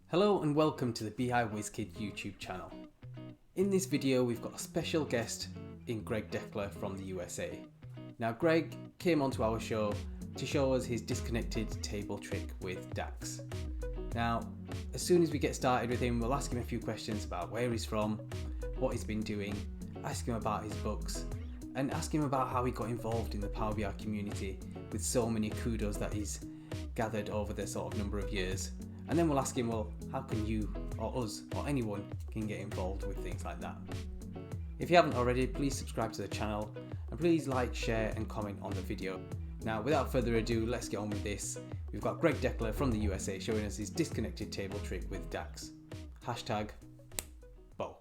Hello and welcome to the BI WizKid YouTube channel. In this video we've got a special guest in Greg Deckler from the USA. Now Greg came onto our show to show us his disconnected table trick with DAX. Now as soon as we get started with him, we'll ask him a few questions about where he's from, what he's been doing, ask him about his books, and ask him about how he got involved in the Power BI community with so many kudos that he's gathered over the sort of number of years. And then we'll ask him, well, how can you or us or anyone can get involved with things like that? If you haven't already, please subscribe to the channel and please like, share and comment on the video. Now without further ado, let's get on with this. We've got Greg Deckler from the USA showing us his disconnected table trick with DAX. Hashtag Bo.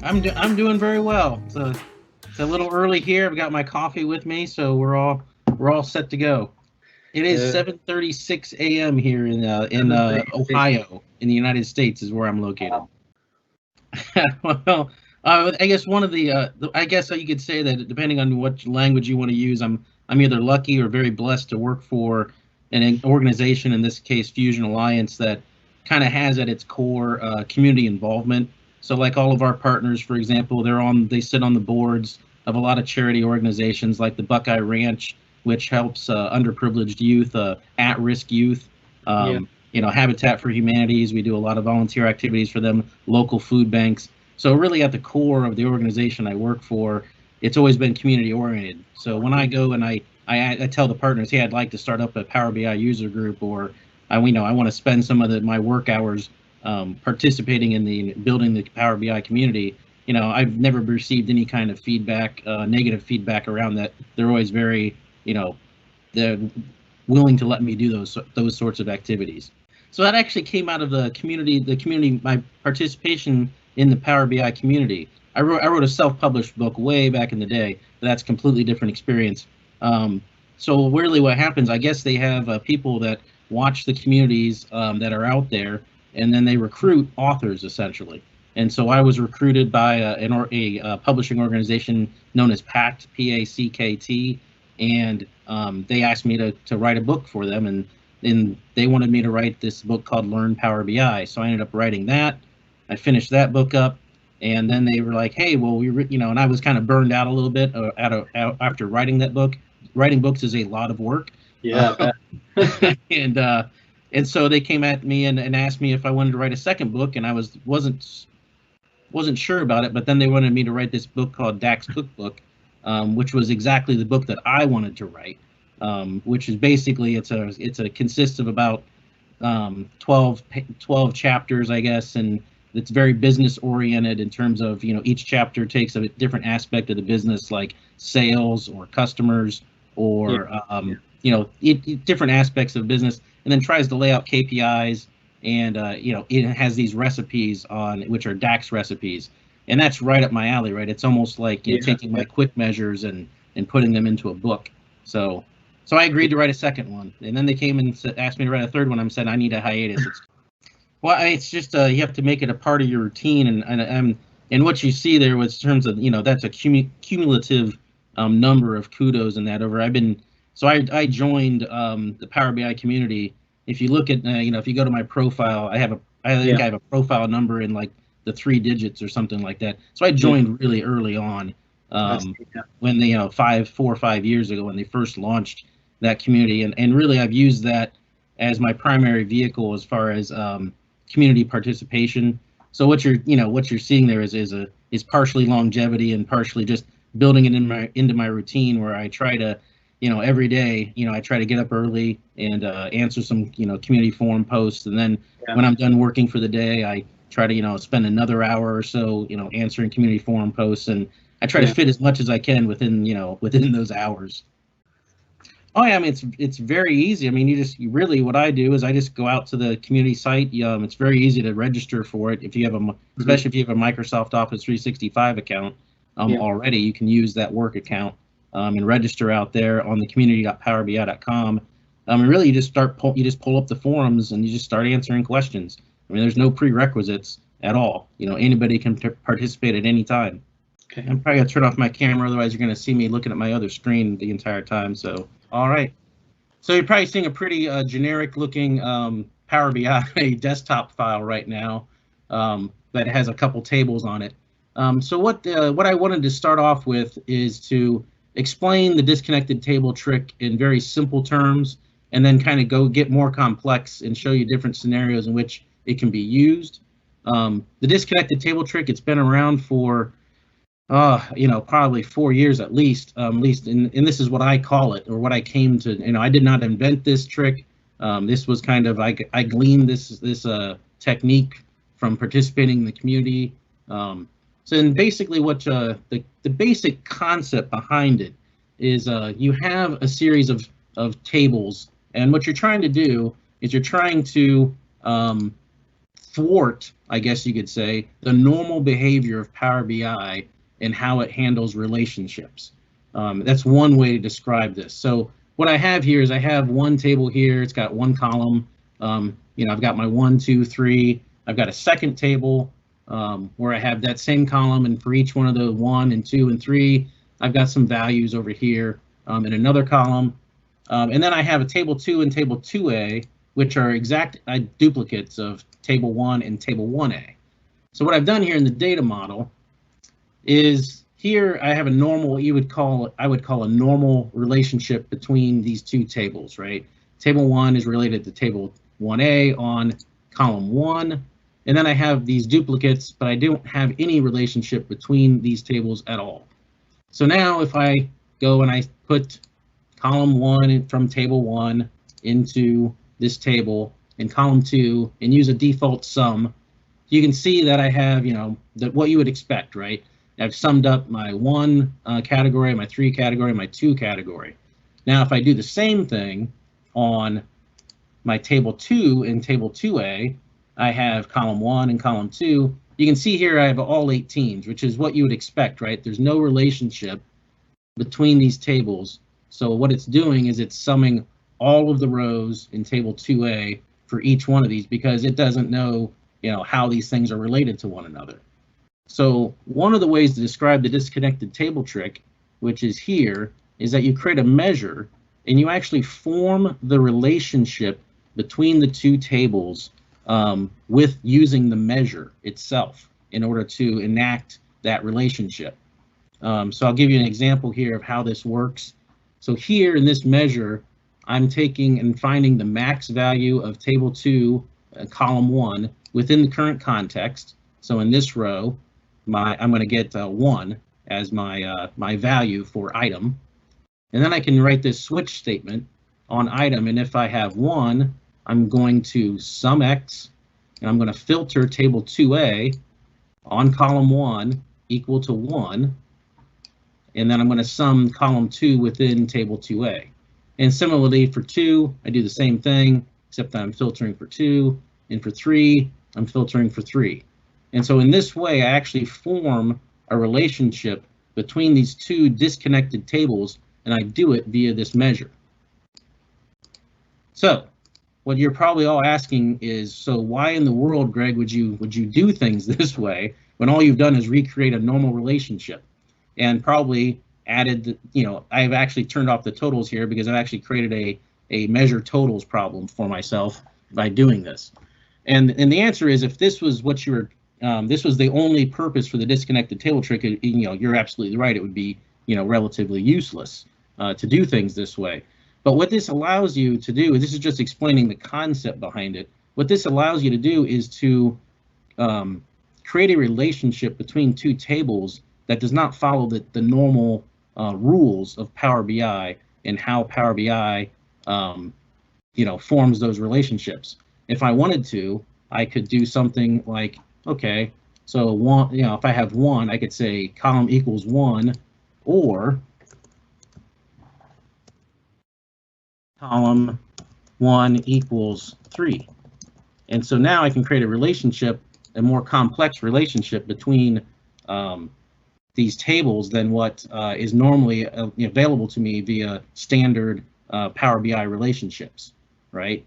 I'm doing very well. It's a little early here. I've got my coffee with me, so we're all set to go. It is 7:36 a.m. here in Ohio, in the United States, is where I'm located. Well, I guess one of I guess you could say that depending on what language you want to use, I'm either lucky or very blessed to work for an organization, in this case Fusion Alliance, that kind of has at its core community involvement. So like all of our partners, for example, they sit on the boards of a lot of charity organizations like the Buckeye Ranch, which helps underprivileged youth, at-risk youth, Habitat for Humanities. We do a lot of volunteer activities for them, local food banks. So really at the core of the organization I work for, it's always been community oriented. So when I go and I tell the partners, hey, I'd like to start up a Power BI user group, or I want to spend some of my work hours participating in the building the Power BI community. I've never received any kind of feedback, negative feedback around that. They're always very, they're willing to let me do those sorts of activities. So that actually came out of the community, my participation in the Power BI community. I wrote a self-published book way back in the day. That's a completely different experience. So really what happens, I guess they have people that watch the communities that are out there, and then they recruit authors essentially. And so I was recruited by a publishing organization known as PACT, P-A-C-K-T, and they asked me to write a book for them, and they wanted me to write this book called Learn Power BI. So I ended up writing that. I finished that book up, and then they were like, hey, well, and I was kind of burned out a little bit after writing that book. Writing books is a lot of work. Yeah. And so they came at me and asked me if I wanted to write a second book, and I wasn't sure about it, but then they wanted me to write this book called DAX Cookbook, which was exactly the book that I wanted to write, which is basically it consists of about 12 chapters, I guess, and it's very business oriented in terms of, each chapter takes a different aspect of the business, like sales or customers or different aspects of business, and then tries to lay out KPIs. And it has these recipes which are DAX recipes, and that's right up my alley, right? It's almost like taking my quick measures and putting them into a book. So I agreed to write a second one, and then they came and asked me to write a third one. I said I need a hiatus. It's just you have to make it a part of your routine, and what you see there was in terms of that's a cumulative number of kudos in that over. I joined the Power BI community. If you look at, if you go to my profile, I think I have a profile number in like the 3 digits or something like that. So I joined really early on, when they, 4 or 5 years ago, when they first launched that community, and really I've used that as my primary vehicle as far as community participation. So what you're seeing there is partially longevity and partially just building it into my routine, where I try to, every day, I try to get up early and answer some, community forum posts. And then when I'm done working for the day, I try to, spend another hour or so, answering community forum posts. And I try to fit as much as I can within those hours. Oh, yeah, I mean, it's very easy. I mean, what I do is I just go out to the community site. It's very easy to register for it. If you have especially if you have a Microsoft Office 365 account already, you can use that work account. And register out there on the community.powerbi.com. And really, you just pull up the forums and you just start answering questions. I mean, there's no prerequisites at all. Anybody can participate at any time. Okay. I'm probably gonna turn off my camera, otherwise you're gonna see me looking at my other screen the entire time. So, all right. So you're probably seeing a pretty generic looking Power BI desktop file right now that has a couple tables on it. So what I wanted to start off with is to explain the disconnected table trick in very simple terms, and then kind of go get more complex and show you different scenarios in which it can be used. The disconnected table trick, it's been around for probably 4 years at least, and this is what I call it, or what I came to. I did not invent this trick. This was kind of, I gleaned this technique from participating in the community. So then basically what the basic concept behind it is you have a series of tables, and what you're trying to do is you're trying to thwart, I guess you could say, the normal behavior of Power BI and how it handles relationships. That's one way to describe this. So what I have here is I have one table here. It's got one column. I've got my 1, 2, 3. I've got a second table where I have that same column, and for each one of the 1 and 2 and 3, I've got some values over here in another column. And then I have a table 2 and table 2A, which are exact duplicates of table 1 and table 1A. So what I've done here in the data model is here I have a normal, I would call a normal relationship between these two tables, right? Table 1 is related to table 1A on column 1, and then I have these duplicates, but I don't have any relationship between these tables at all. So now if I go and I put column 1 from table 1 into this table in column 2 and use a default sum, you can see that I have, what you would expect, right? I've summed up my 1 category, my 3 category, my 2 category. Now, if I do the same thing on my table 2 and table 2A, I have column 1 and column 2. You can see here I have all 18s, which is what you would expect, right? There's no relationship between these tables. So what it's doing is it's summing all of the rows in table 2A for each one of these, because it doesn't know, how these things are related to one another. So one of the ways to describe the disconnected table trick, which is here, is that you create a measure and you actually form the relationship between the two tables with using the measure itself in order to enact that relationship. So I'll give you an example here of how this works. So here in this measure, I'm taking and finding the max value of table 2, column 1 within the current context. So in this row, I'm going to get 1 as my value for item, and then I can write this switch statement on item. And if I have 1, I'm going to sum x, and I'm going to filter table 2A on column 1 equal to 1, and then I'm going to sum column 2 within table 2A. And similarly for 2, I do the same thing, except I'm filtering for 2, and for 3, I'm filtering for 3. And so in this way, I actually form a relationship between these two disconnected tables, and I do it via this measure. So what you're probably all asking is, so why in the world, Greg, would you do things this way when all you've done is recreate a normal relationship? And probably added, I've actually turned off the totals here because I've actually created a measure totals problem for myself by doing this. And the answer is, if this was what you were this was the only purpose for the disconnected table trick, you're absolutely right. It would be, relatively useless to do things this way. But what this allows you to do, this is just explaining the concept behind it. What this allows you to do is to create a relationship between two tables that does not follow the normal rules of Power BI and how Power BI, forms those relationships. If I wanted to, I could do something like, okay, so 1, if I have 1, I could say column equals 1, or column 1 equals 3. And so now I can create a relationship, a more complex relationship between these tables than what is normally available to me via standard Power BI relationships, right?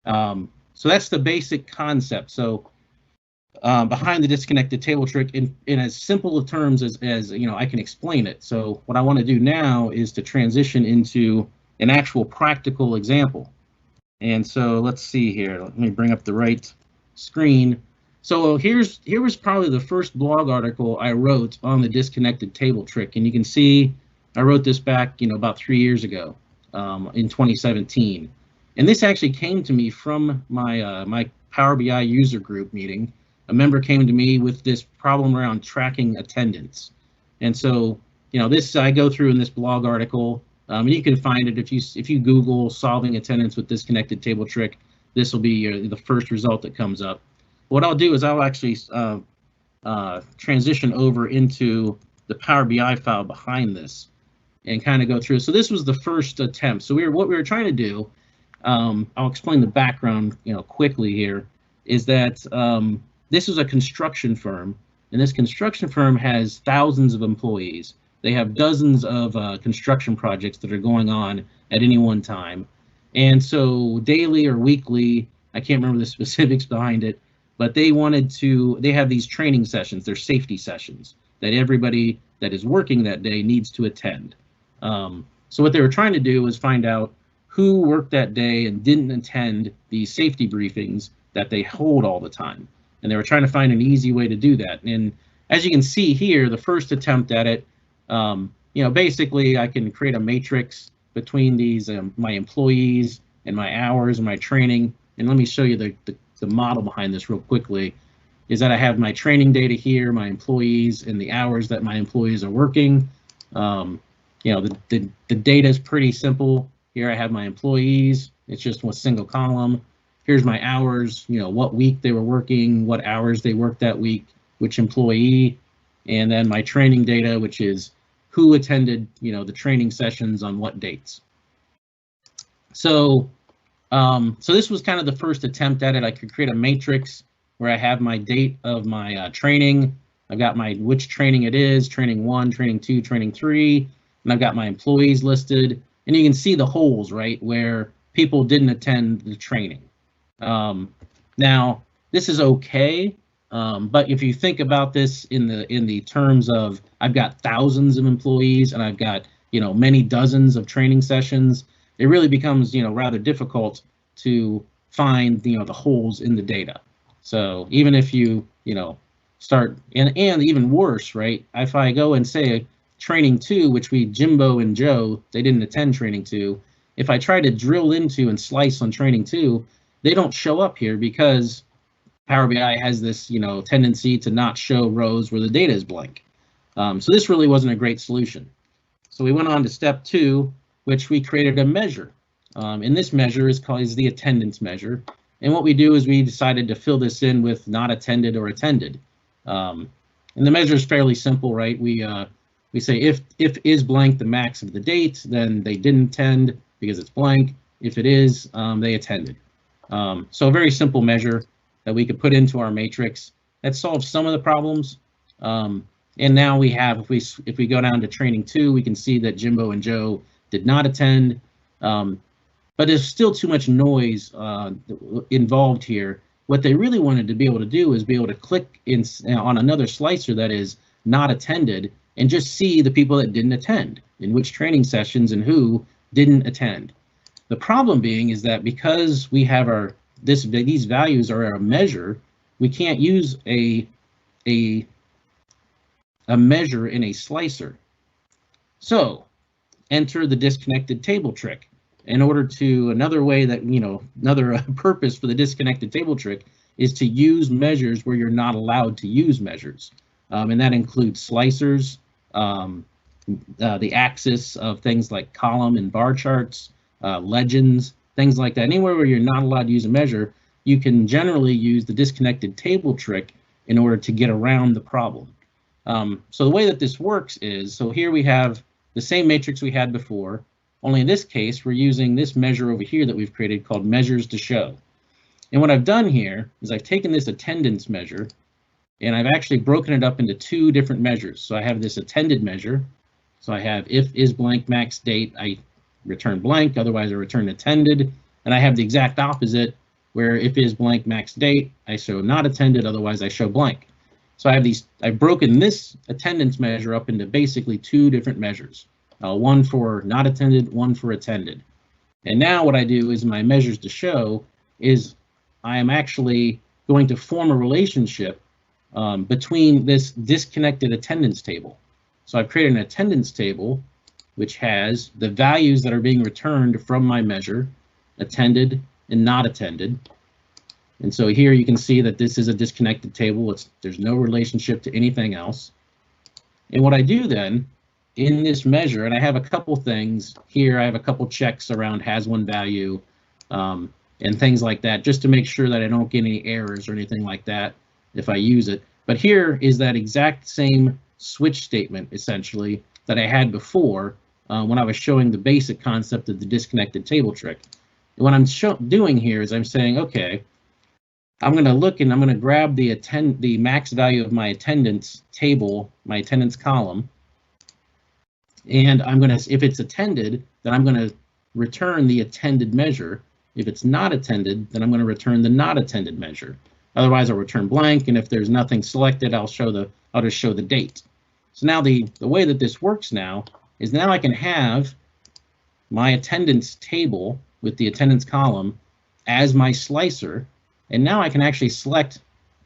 So that's the basic concept. So behind the disconnected table trick, in as simple of terms as I can explain it. So what I want to do now is to transition into an actual practical example. And so let's see here. Let me bring up the right screen. So here was probably the first blog article I wrote on the disconnected table trick, and you can see I wrote this back, about 3 years ago, in 2017. And this actually came to me from my Power BI user group meeting. A member came to me with this problem around tracking attendance, and so this I go through in this blog article. And you can find it if you Google solving attendance with disconnected table trick. This will be the first result that comes up. What I'll do is I'll actually transition over into the Power BI file behind this and kind of go through. So this was the first attempt. So what we were trying to do, I'll explain the background quickly here, is that this is a construction firm, and this construction firm has thousands of employees. They have dozens of construction projects that are going on at any one time. And so daily or weekly, I can't remember the specifics behind it, but they have these training sessions, they're safety sessions, that everybody that is working that day needs to attend. So what they were trying to do was find out who worked that day and didn't attend these safety briefings that they hold all the time. And they were trying to find an easy way to do that. And as you can see here, the first attempt at it, basically I can create a matrix between these my employees and my hours and my training. And let me show you the model behind this real quickly. Is that I have my training data here, my employees, and the hours that my employees are working. The data is pretty simple. Here I have my employees. It's just one single column. Here's my hours. What week they were working, what hours they worked that week, which employee, and then my training data, which is who attended, the training sessions on what dates. So this was kind of the first attempt at it. I could create a matrix where I have my date of my training. I've got which training it is, training 1, training 2, training 3, and I've got my employees listed. And you can see the holes, right, where people didn't attend the training. Now, this is okay. But if you think about this in the terms of I've got thousands of employees and I've got many dozens of training sessions, it really becomes rather difficult to find the holes in the data. So even if you start and even worse, right? If I go and say training 2, which Jimbo and Joe, they didn't attend training 2. If I try to drill into and slice on training 2, they don't show up here because Power BI has this, tendency to not show rows where the data is blank. So this really wasn't a great solution. So we went on to step 2, which we created a measure. And this measure is called the attendance measure. And what we do is we decided to fill this in with not attended or attended. And the measure is fairly simple, right? We say if is blank the max of the date, then they didn't attend because it's blank. If it is, they attended. So a very simple measure that we could put into our matrix that solves some of the problems. And now we have, if we go down to training 2, we can see that Jimbo and Joe did not attend. But there's still too much noise involved here. What they really wanted to be able to do is be able to click on another slicer that is not attended and just see the people that didn't attend, in which training sessions and who didn't attend. The problem being is that because we have these values are a measure, we can't use a measure in a slicer. So enter the disconnected table trick. In order to, another way that, another purpose for the disconnected table trick is to use measures where you're not allowed to use measures. And that includes slicers, the axis of things like column and bar charts, legends, things like that. Anywhere where you're not allowed to use a measure, you can generally use the disconnected table trick in order to get around the problem. So the way that this works is, so here we have the same matrix we had before, only in this case, we're using this measure over here that we've created called measures to show. And what I've done here is I've taken this attendance measure and I've actually broken it up into 2 different measures. So I have this attended measure. So I have if is blank max date, I return blank, otherwise I return attended. And I have the exact opposite where if is blank max date, I show not attended, otherwise I show blank. So I've broken this attendance measure up into basically 2 different measures. One for not attended, one for attended. And now what I do is my measures to show is I am actually going to form a relationship between this disconnected attendance table. So I've created an attendance table which has the values that are being returned from my measure, attended and not attended. And so here you can see that this is a disconnected table. There's no relationship to anything else. And what I do then in this measure, and I have a couple things here, I have a couple checks around has one value and things like that, just to make sure that I don't get any errors or anything like that if I use it. But here is that exact same switch statement, essentially, that I had before when I was showing the basic concept of the disconnected table trick. And what I'm doing here is I'm saying, okay, I'm going to look and I'm going to grab the max value of my attendance table, my attendance column, and I'm going to, if it's attended, then I'm going to return the attended measure. If it's not attended, then I'm going to return the not attended measure. Otherwise, I'll return blank, and if there's nothing selected, I'll just show the date. So now the way that this works now is now I can have my attendance table with the attendance column as my slicer, and now I can actually select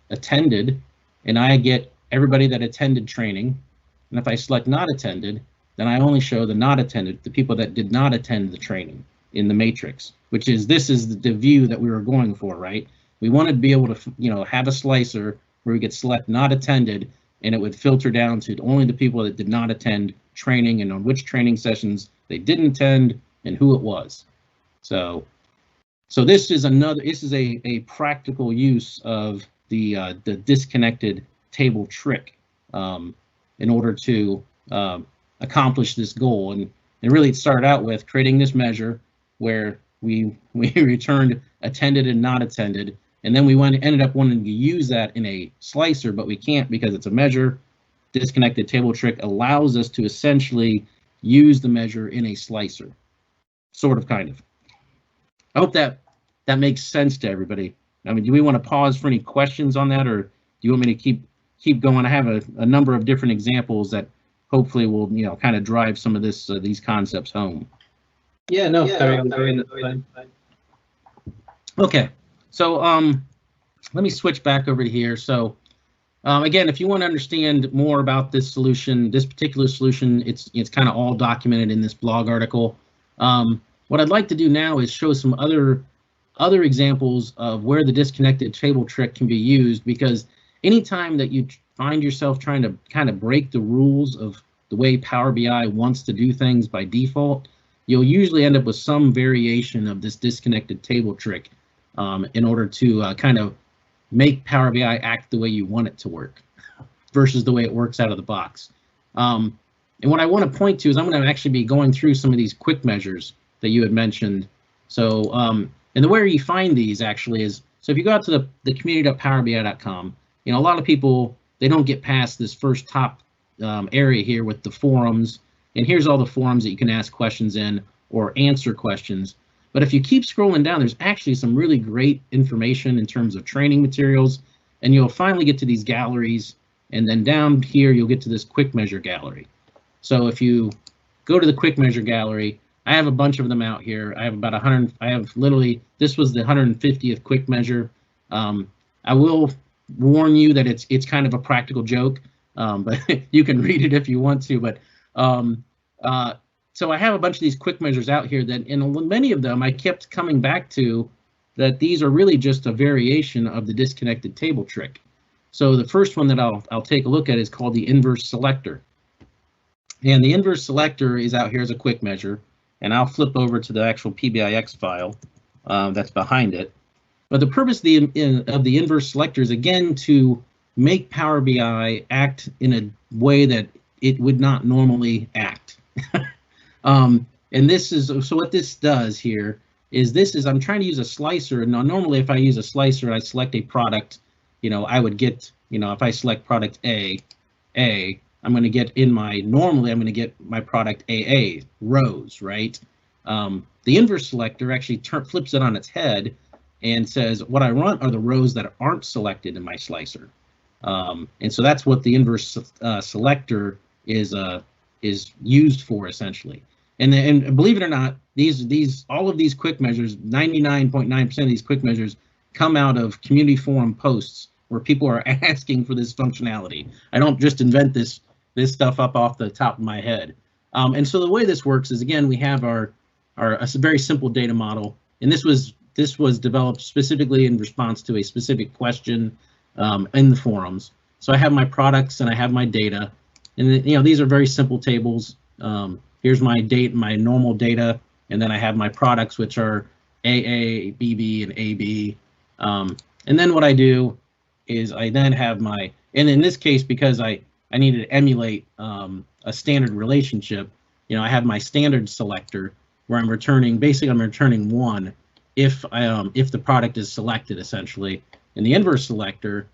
attended, and I get everybody that attended training. And if I select not attended, then I only show the not attended, the people that did not attend the training in the matrix, which is, this is the view that we were going for, right? We wanted to be able to, have a slicer where we could select not attended, and it would filter down to only the people that did not attend training and on which training sessions they didn't attend and who it was. So this is a practical use of the disconnected table trick in order to accomplish this goal. And really it started out with creating this measure where we returned attended and not attended, and then we ended up wanting to use that in a slicer, but we can't because it's a measure. Disconnected table trick allows us to essentially use the measure in a slicer, sort of, kind of. I hope that makes sense to everybody. I mean, do we want to pause for any questions on that, or do you want me to keep going? I have a number of different examples that hopefully will kind of drive some of these concepts home. Yeah, no, carry on. Okay, so let me switch back over to here. So again, if you want to understand more about this solution, this particular solution, it's kind of all documented in this blog article. What I'd like to do now is show some other examples of where the disconnected table trick can be used, because anytime that you find yourself trying to kind of break the rules of the way Power BI wants to do things by default, you'll usually end up with some variation of this disconnected table trick in order to kind of make Power BI act the way you want it to work versus the way it works out of the box. And what I want to point to is I'm going to actually be going through some of these quick measures that you had mentioned. So, and the way you find these actually is, so if you go out to the community.powerbi.com, a lot of people, they don't get past this first top area here with the forums, and here's all the forums that you can ask questions in or answer questions. But if you keep scrolling down, there's actually some really great information in terms of training materials, and you'll finally get to these galleries, and then down here you'll get to this quick measure gallery. So if you go to the quick measure gallery, I have a bunch of them out here. I have about 100. I have literally, this was the 150th quick measure. I will warn you that it's kind of a practical joke, but you can read it if you want to. But so I have a bunch of these quick measures out here that, in many of them, I kept coming back to that these are really just a variation of the disconnected table trick. So the first one that I'll take a look at is called the inverse selector. And the inverse selector is out here as a quick measure. And I'll flip over to the actual PBIX file that's behind it. But the purpose of the inverse selector is, again, to make Power BI act in a way that it would not normally act. And this is, so what this does here is I'm trying to use a slicer. And now normally if I use a slicer and I select a product, I would get, if I select product A, I'm going to get normally I'm going to get my product AA rows, right? The inverse selector actually flips it on its head and says what I want are the rows that aren't selected in my slicer. And so that's what the inverse selector is used for, essentially. And believe it or not, all of these quick measures, 99.9% of these quick measures come out of community forum posts where people are asking for this functionality. I don't just invent this stuff up off the top of my head. And so the way this works is, again, we have a very simple data model, and this was developed specifically in response to a specific question in the forums. So I have my products and I have my data, and these are very simple tables. Here's my normal data, and then I have my products, which are AA, BB, and AB. And then what I do is I then have and in this case, because I needed to emulate a standard relationship, I have my standard selector where I'm returning 1 if the product is selected, essentially. And the inverse selector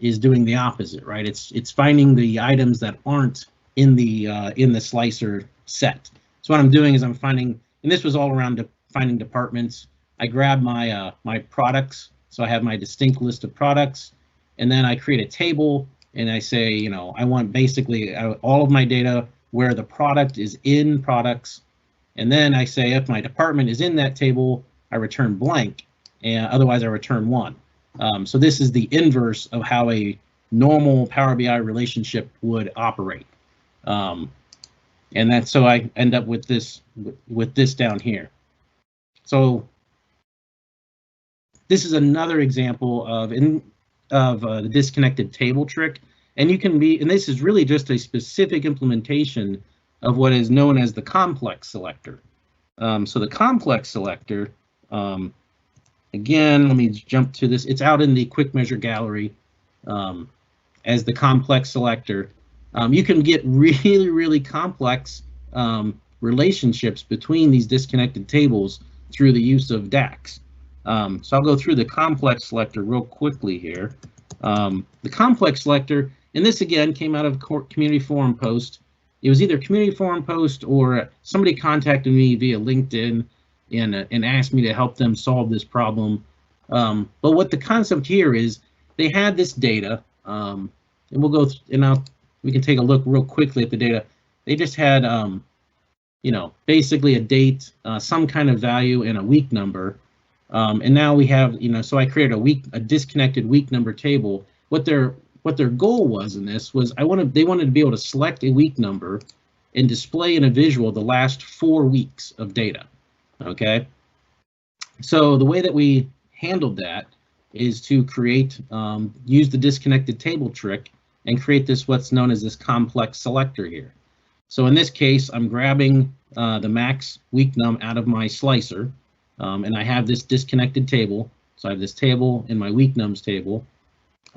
is doing the opposite, right? It's finding the items that aren't in the slicer set. So what I'm doing is I'm finding, and this was all around finding departments. I grab my products, so I have my distinct list of products, and then I create a table, and I say, I want basically all of my data where the product is in products, and then I say if my department is in that table, I return blank, and otherwise I return 1. So this is the inverse of how a normal Power BI relationship would operate. And that's, so I end up with this down here. So this is another example of the disconnected table trick, and this is really just a specific implementation of what is known as the complex selector. So the complex selector, again, let me jump to this. It's out in the quick measure gallery as the complex selector. You can get really, really complex relationships between these disconnected tables through the use of DAX. So I'll go through the complex selector real quickly here. The complex selector, and this again came out of community forum post. It was either community forum post or somebody contacted me via LinkedIn and asked me to help them solve this problem. But what the concept here is, they had this data, and we'll go we can take a look real quickly at the data. They just had, basically a date, some kind of value, and a week number. And now we have, so I created a disconnected week number table. What their goal was in this was they wanted to be able to select a week number and display in a visual the last 4 weeks of data. Okay. So the way that we handled that is to use the disconnected table trick and create what's known as this complex selector here. So in this case, I'm grabbing the max week num out of my slicer, and I have this disconnected table. So I have this table in my week nums table.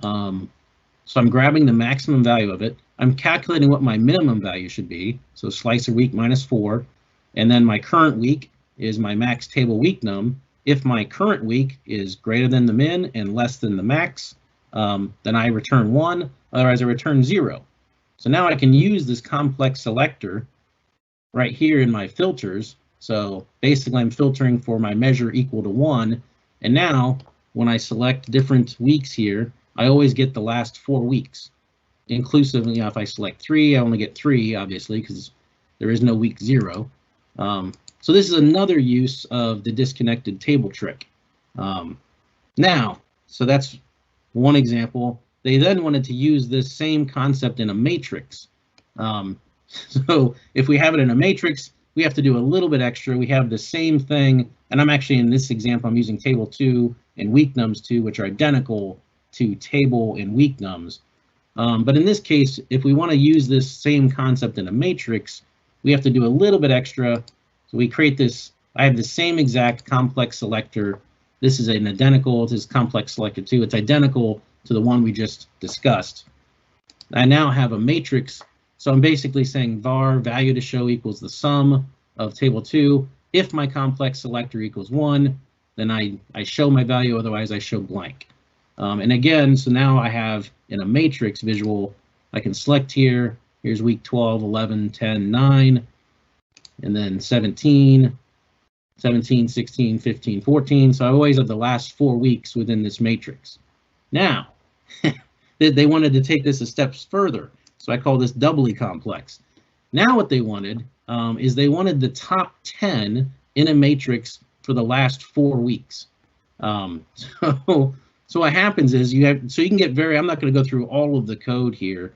So I'm grabbing the maximum value of it. I'm calculating what my minimum value should be. So slicer week minus 4, and then my current week is my max table week num. If my current week is greater than the min and less than the max, then I return 1, otherwise I return 0. So now I can use this complex selector right here in my filters. So basically I'm filtering for my measure equal to 1, and now when I select different weeks here, I always get the last 4 weeks, inclusive. If I select 3, I only get 3, obviously, because there is no week 0. So this is another use of the disconnected table trick. Now, so that's one example. They then wanted to use this same concept in a matrix. So if we have it in a matrix, we have to do a little bit extra. We have the same thing, and I'm actually, in this example, I'm using table 2 and week nums 2, which are identical to table and week nums. But in this case, if we want to use this same concept in a matrix, we have to do a little bit extra. So we create this. I have the same exact complex selector. This is an identical, this is complex selector 2. It's identical to the one we just discussed. I now have a matrix. So I'm basically saying var value to show equals the sum of table 2. If my complex selector equals 1, then I show my value, otherwise I show blank. And again, so now I have in a matrix visual, I can select here. Here's week 12, 11, 10, 9, and then 17, 17, 16, 15, 14. So I always have the last 4 weeks within this matrix. Now, they wanted to take this a step further. So I call this doubly complex. Now what they wanted is they wanted the top 10 in a matrix for the last 4 weeks. So what happens is you can get very, I'm not going to go through all of the code here,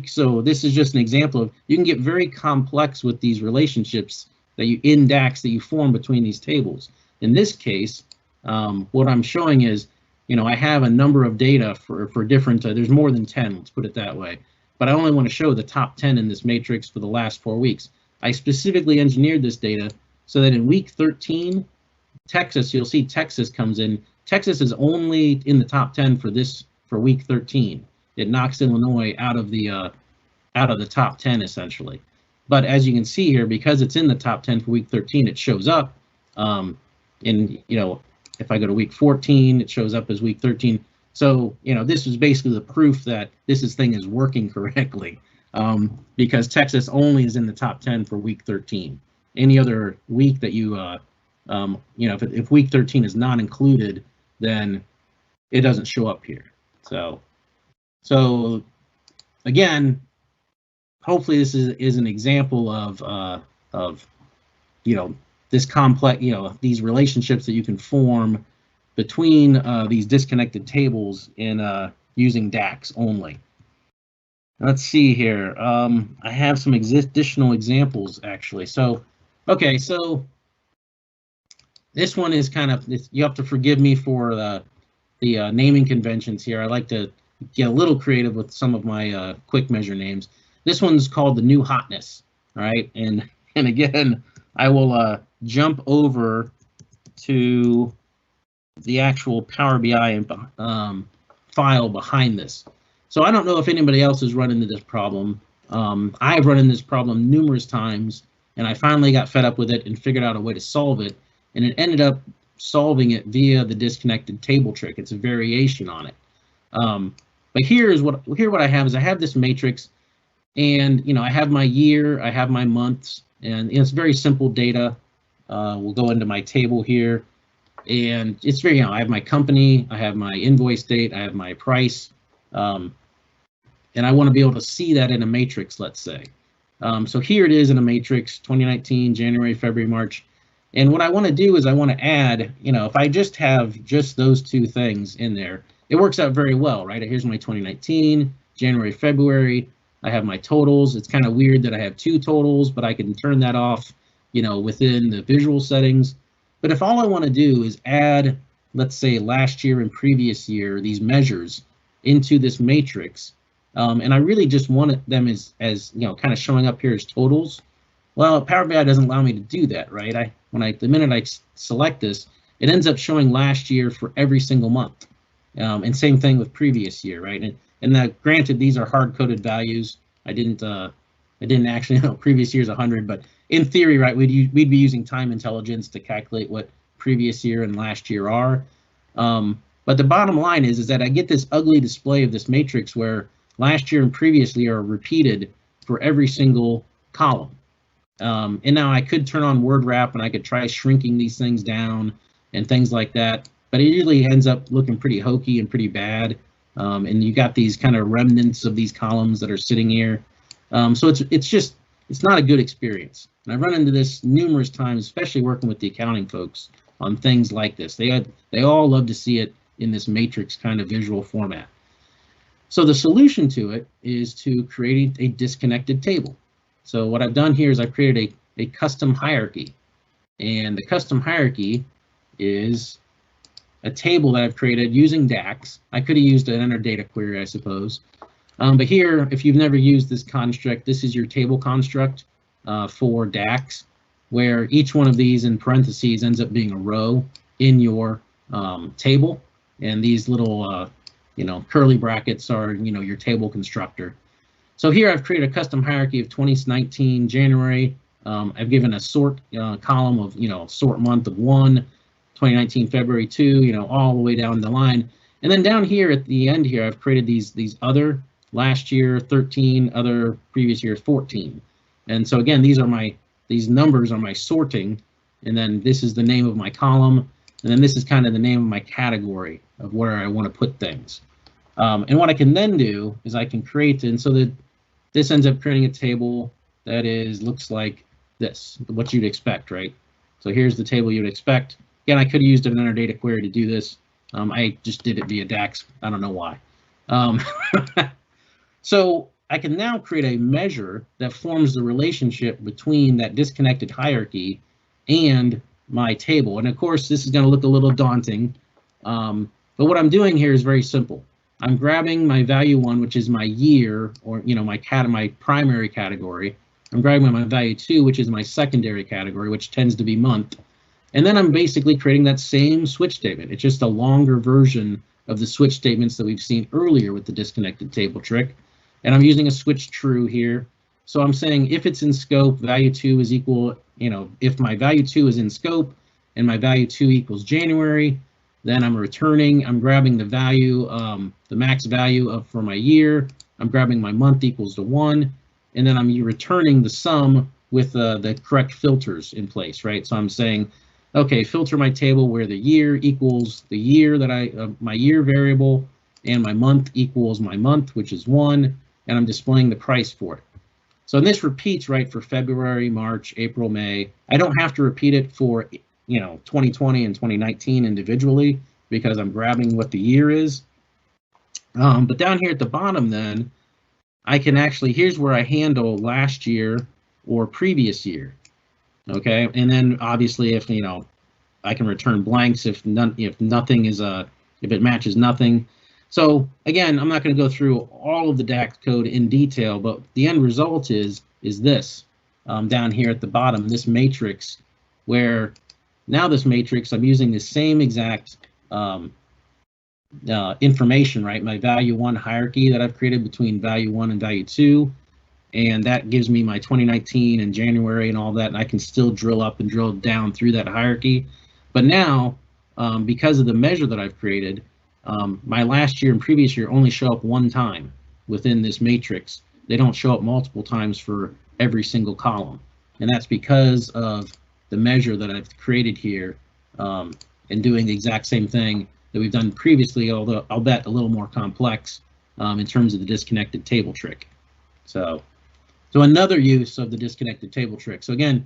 so this is just an example of, you can get very complex with these relationships that you in DAX that you form between these tables. In this case, what I'm showing is, I have a number of data for different, there's more than 10, let's put it that way, but I only want to show the top 10 in this matrix for the last 4 weeks. I specifically engineered this data so that in week 13, Texas, you'll see Texas comes in. Texas is only in the top 10 for week 13. It knocks Illinois out of the top 10 essentially. But as you can see here, because it's in the top 10 for week 13, it shows up. If I go to week 14, it shows up as week 13. So this is basically the proof that this thing is working correctly, because Texas only is in the top 10 for week 13. Any other week that if week 13 is not included, then it doesn't show up here. So again, hopefully this is an example of this complex, these relationships that you can form between these disconnected tables in using DAX only. Let's see here. I have some additional examples actually. So, okay, so this one is kind of, you have to forgive me for the naming conventions here. I like to get a little creative with some of my quick measure names. This one's called the new hotness, all right? And again, I will jump over to the actual Power BI file behind this. So I don't know if anybody else has run into this problem. I've run into this problem numerous times, and I finally got fed up with it and figured out a way to solve it. And it ended up solving it via the disconnected table trick. It's a variation on it. But here what I have is I have this matrix, and I have my year, I have my months, and it's very simple data. We'll go into my table here, and it's very, I have my company, I have my invoice date, I have my price, and I want to be able to see that in a matrix, let's say. So here it is in a matrix, 2019, January, February, March. And what I want to do is I want to add, if I just have just those two things in there, it works out very well, right? Here's my 2019, January, February. I have my totals. It's kind of weird that I have two totals, but I can turn that off, within the visual settings. But if all I want to do is add, let's say last year and previous year, these measures into this matrix, and I really just want them as kind of showing up here as totals. Well, Power BI doesn't allow me to do that, right? The minute I select this, it ends up showing last year for every single month, and same thing with previous year, right? And granted, these are hard-coded values. I didn't actually know previous year's 100, but in theory, right, we'd be using time intelligence to calculate what previous year and last year are. But the bottom line is that I get this ugly display of this matrix where last year and previous year are repeated for every single column. And now I could turn on word wrap and I could try shrinking these things down and things like that, but it usually ends up looking pretty hokey and pretty bad. And you got these kind of remnants of these columns that are sitting here. So it's not a good experience. And I've run into this numerous times, especially working with the accounting folks on things like this. They all love to see it in this matrix kind of visual format. So the solution to it is to create a disconnected table. So what I've done here is I've created a custom hierarchy. And the custom hierarchy is a table that I've created using DAX. I could have used an enter data query, I suppose. But here, if you've never used this construct, this is your table construct for DAX, where each one of these in parentheses ends up being a row in your table. And these little, curly brackets are, your table constructor. So here I've created a custom hierarchy of 2019 January. I've given a sort column of, sort month of 1, 2019 February 2, all the way down the line. And then down here at the end here, I've created these other last year 13, other previous year 14. And so again, these numbers are my sorting, and then this is the name of my column, and then this is kind of the name of my category of where I want to put things. And what I can then do is I can create, and so that this ends up creating a table that looks like this, what you'd expect, right? So here's the table you'd expect. Again, I could have used another data query to do this. I just did it via DAX. I don't know why. So I can now create a measure that forms the relationship between that disconnected hierarchy and my table. And of course, this is going to look a little daunting, but what I'm doing here is very simple. I'm grabbing my value 1, which is my year, or my primary category. I'm grabbing my value 2, which is my secondary category, which tends to be month. And then I'm basically creating that same switch statement. It's just a longer version of the switch statements that we've seen earlier with the disconnected table trick. And I'm using a switch true here. So I'm saying if it's in scope, value 2 is equal, if my value 2 is in scope and my value 2 equals January, then I'm grabbing the value, the max value for my year. I'm grabbing my month equals to 1, and then I'm returning the sum with the correct filters in place, right? So I'm saying, okay, filter my table where the year equals the year that my year variable, and my month equals my month, which is 1, and I'm displaying the price for it. So this repeats, right, for February, March, April, May. I don't have to repeat it for 2020 and 2019 individually because I'm grabbing what the year is. But down here at the bottom, then I can actually, here's where I handle last year or previous year. Okay, and then obviously if I can return blanks if nothing is if it matches nothing. So again, I'm not going to go through all of the DAX code in detail, but the end result is this down here at the bottom, this matrix, where now this matrix, I'm using the same exact information, right? My value 1 hierarchy that I've created between value 1 and value 2, and that gives me my 2019 and January and all that, and I can still drill up and drill down through that hierarchy. But now, because of the measure that I've created, my last year and previous year only show up one time within this matrix. They don't show up multiple times for every single column, and that's because of the measure that I've created here, and doing the exact same thing that we've done previously, although I'll bet a little more complex in terms of the disconnected table trick. So another use of the disconnected table trick. So again,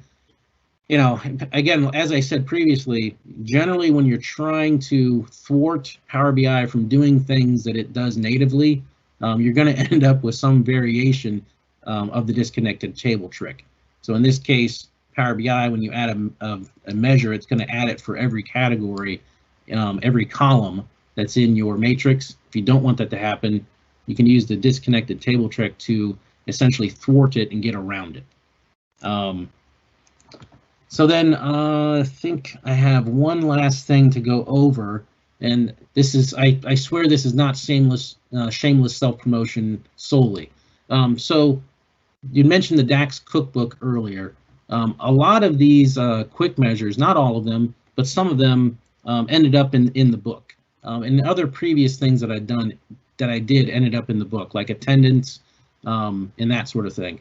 as I said previously, generally when you're trying to thwart Power BI from doing things that it does natively, you're going to end up with some variation of the disconnected table trick. So in this case, Power BI, when you add a measure, it's going to add it for every category, every column that's in your matrix. If you don't want that to happen, you can use the disconnected table trick to essentially thwart it and get around it. So then I think I have one last thing to go over, and this is, I swear this is not shameless self-promotion solely. So you mentioned the DAX cookbook earlier. A lot of these quick measures, not all of them, but some of them ended up in the book. And other previous things that I did ended up in the book, like attendance and that sort of thing.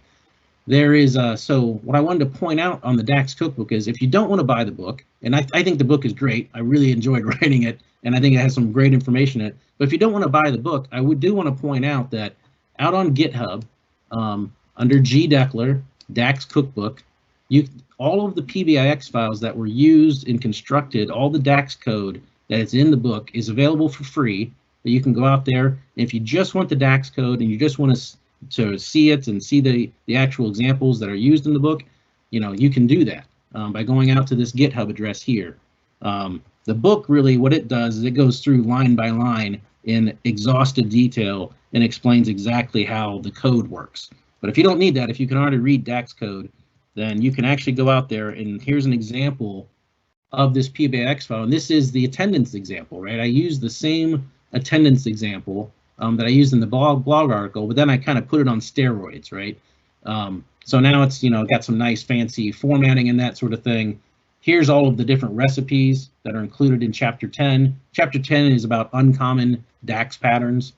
There is so what I wanted to point out on the DAX cookbook is if you don't want to buy the book, and I think the book is great, I really enjoyed writing it, and I think it has some great information in it, but if you don't want to buy the book, I do want to point out that out on GitHub, under G Deckler, DAX cookbook, all of the PBIX files that were used and constructed, all the DAX code that is in the book is available for free, that you can go out there, and if you just want the DAX code and you just want to see it and see the actual examples that are used in the book, you can do that by going out to this GitHub address here. The book really, what it does is it goes through line by line in exhaustive detail and explains exactly how the code works. But if you don't need that, if you can already read DAX code, then you can actually go out there, and here's an example of this PBIX file, and this is the attendance example, right? I use the same attendance example that I used in the blog article, but then I kind of put it on steroids, right? So now it's, got some nice fancy formatting and that sort of thing. Here's all of the different recipes that are included in Chapter 10. Chapter 10 is about uncommon DAX patterns.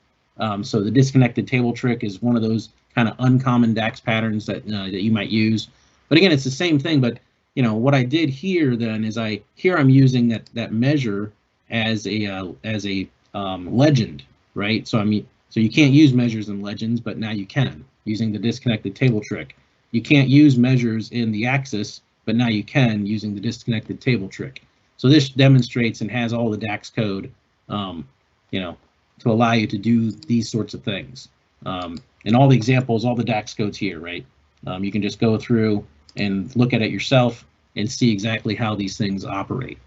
So the disconnected table trick is one of those kind of uncommon DAX patterns that you might use. But again, it's the same thing. But what I did here then is I'm using that measure as a legend, right? So you can't use measures and legends, but now you can using the disconnected table trick. you can't use measures in the axis, but now you can using the disconnected table trick. So this demonstrates and has all the DAX code, you know, to allow you to do these sorts of things. And all the examples, all the DAX codes here, right? You can just go through and look at it yourself and see exactly how these things operate.